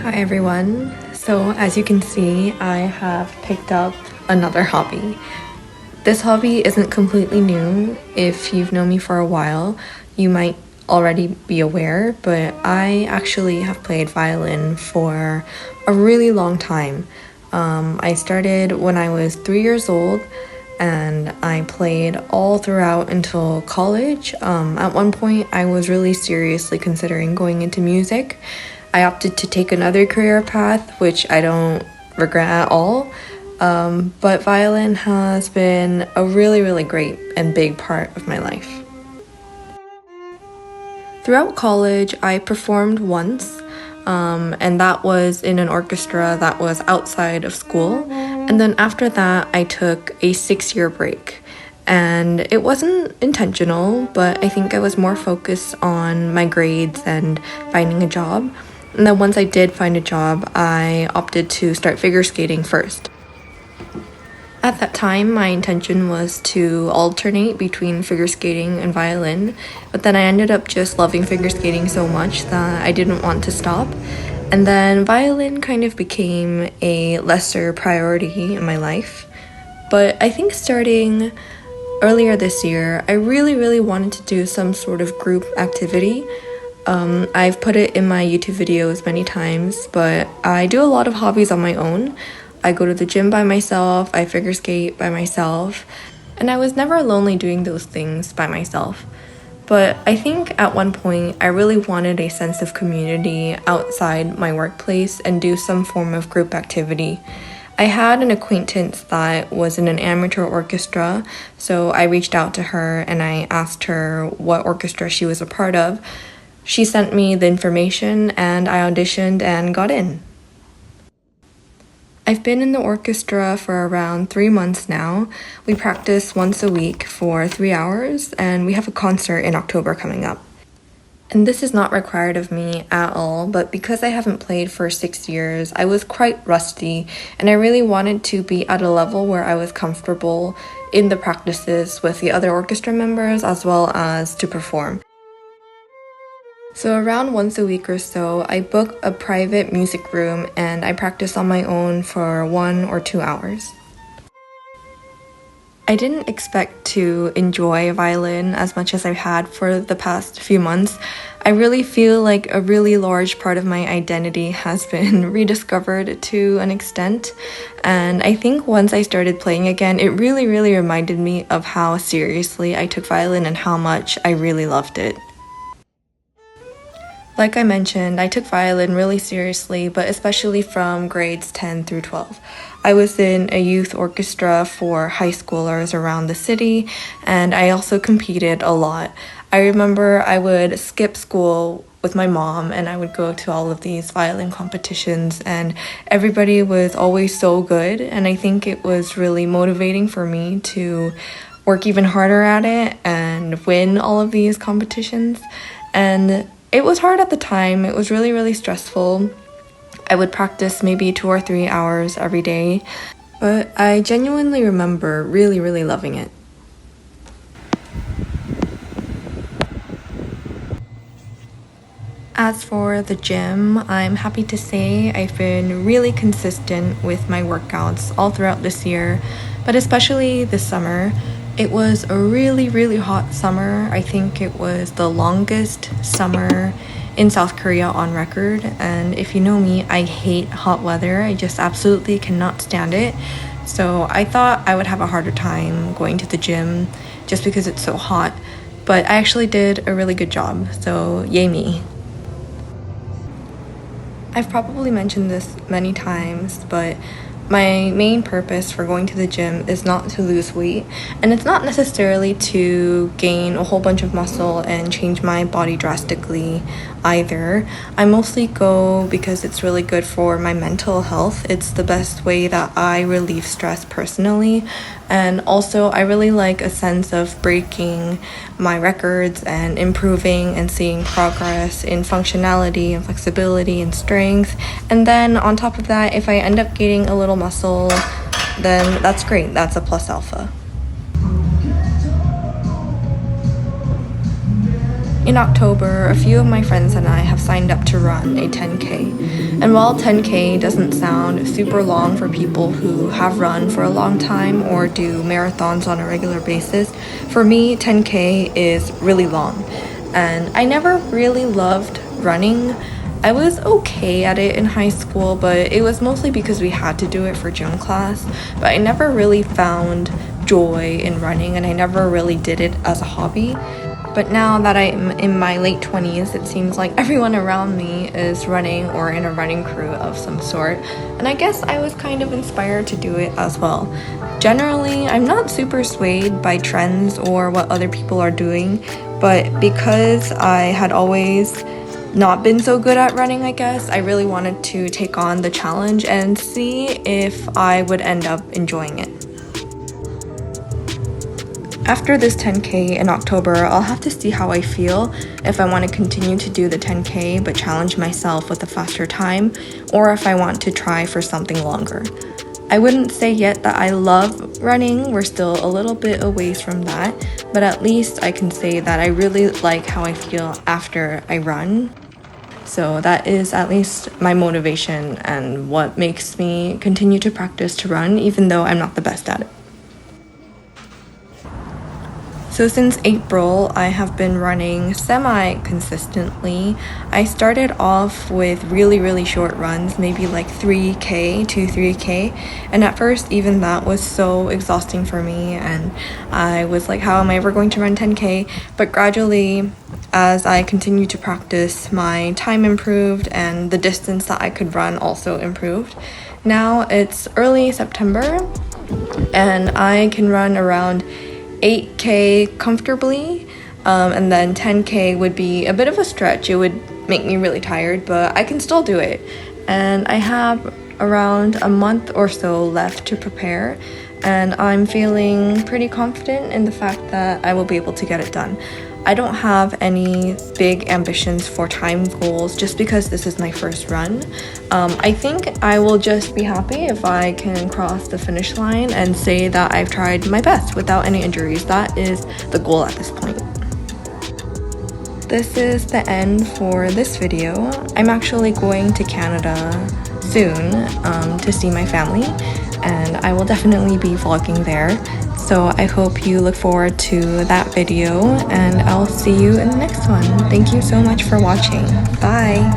Hi everyone. So as you can see, I have picked up another hobby. This hobby isn't completely new. If you've known me for a while, you might already be aware, but I actually have played violin for a really long time. I started when I was 3 years old, and I played all throughout until college. At one point, I was really seriously considering going into music. I opted to take another career path, which I don't regret at all. But violin has been a really great and big part of my life. Throughout college, I performed once, and that was in an orchestra that was outside of school. And then after that, I took a 6-year break. And it wasn't intentional, but I think I was more focused on my grades and finding a job. And then once I did find a job, I opted to start figure skating first. At that time, my intention was to alternate between figure skating and violin, but then I ended up just loving figure skating so much that I didn't want to stop. And then violin kind of became a lesser priority in my life. But I think starting earlier this year, I really wanted to do some sort of group activity. I've put it in my YouTube videos many times, but I do a lot of hobbies on my own. I go to the gym by myself, I figure skate by myself, and I was never lonely doing those things by myself. But I think at one point, I really wanted a sense of community outside my workplace and do some form of group activity. I had an acquaintance that was in an amateur orchestra, so I reached out to her and I asked her what orchestra she was a part of. She sent me the information and I auditioned and got in. I've been in the orchestra for around 3 months now. We practice once a week for 3 hours and we have a concert in October coming up. And this is not required of me at all, but because I haven't played for 6 years, I was quite rusty and I really wanted to be at a level where I was comfortable in the practices with the other orchestra members as well as to perform. So around once a week or so, I book a private music room and I practice on my own for 1 or 2 hours. I didn't expect to enjoy violin as much as I've had for the past few months. I really feel like a really large part of my identity has been rediscovered to an extent. And I think once I started playing again, it really reminded me of how seriously I took violin and how much I really loved it. Like I mentioned, I took violin really seriously, but especially from grades 10 through 12. I was in a youth orchestra for high schoolers around the city, and I also competed a lot. I remember I would skip school with my mom, and I would go to all of these violin competitions, and everybody was always so good, and I think it was really motivating for me to work even harder at it and win all of these competitions. And it was hard at the time. It was really stressful. I would practice maybe 2 or 3 hours every day, but I genuinely remember really loving it. As for the gym, I'm happy to say I've been really consistent with my workouts all throughout this year, but especially this summer. It was a really hot summer. I think it was the longest summer in South Korea on record. And if you know me, I hate hot weather. I just absolutely cannot stand it. So I thought I would have a harder time going to the gym just because it's so hot. But I actually did a really good job. So yay me. I've probably mentioned this many times, but my main purpose for going to the gym is not to lose weight, and it's not necessarily to gain a whole bunch of muscle and change my body drastically either. I mostly go because it's really good for my mental health. It's the best way that I relieve stress personally, and also I really like a sense of breaking my records and improving and seeing progress in functionality and flexibility and strength. And then on top of that, if I end up gaining a little muscle, then that's great. That's a plus alpha. In October, a few of my friends and I have signed up to run a 10K. And while 10K doesn't sound super long for people who have run for a long time or do marathons on a regular basis, for me, 10K is really long. And I never really loved running. I was okay at it in high school, but it was mostly because we had to do it for gym class. But I never really found joy in running, and I never really did it as a hobby. But now that I'm in my late 20s, it seems like everyone around me is running or in a running crew of some sort. And I guess I was kind of inspired to do it as well. Generally, I'm not super swayed by trends or what other people are doing, but because I had always not been so good at running, I guess, I really wanted to take on the challenge and see if I would end up enjoying it. After this 10K in October, I'll have to see how I feel, if I want to continue to do the 10K but challenge myself with a faster time, or if I want to try for something longer. I wouldn't say yet that I love running, we're still a little bit away from that, but at least I can say that I really like how I feel after I run. So that is at least my motivation and what makes me continue to practice to run, even though I'm not the best at it. So since April, I have been running semi-consistently. I started off with really short runs, maybe like 3K to 3K. And at first, even that was so exhausting for me. And I was like, how am I ever going to run 10K? But gradually, as I continued to practice, my time improved and the distance that I could run also improved. Now it's early September and I can run around 8K comfortably, and then 10K would be a bit of a stretch. It would make me really tired, but I can still do it. And I have around a month or so left to prepare, and I'm feeling pretty confident in the fact that I will be able to get it done. I don't have any big ambitions for time goals just because this is my first run. I think I will just be happy if I can cross the finish line and say that I've tried my best without any injuries. That is the goal at this point. This is the end for this video. I'm actually going to Canada soon to see my family, and I will definitely be vlogging there. So I hope you look forward to that video, and I'll see you in the next one. Thank you so much for watching. Bye!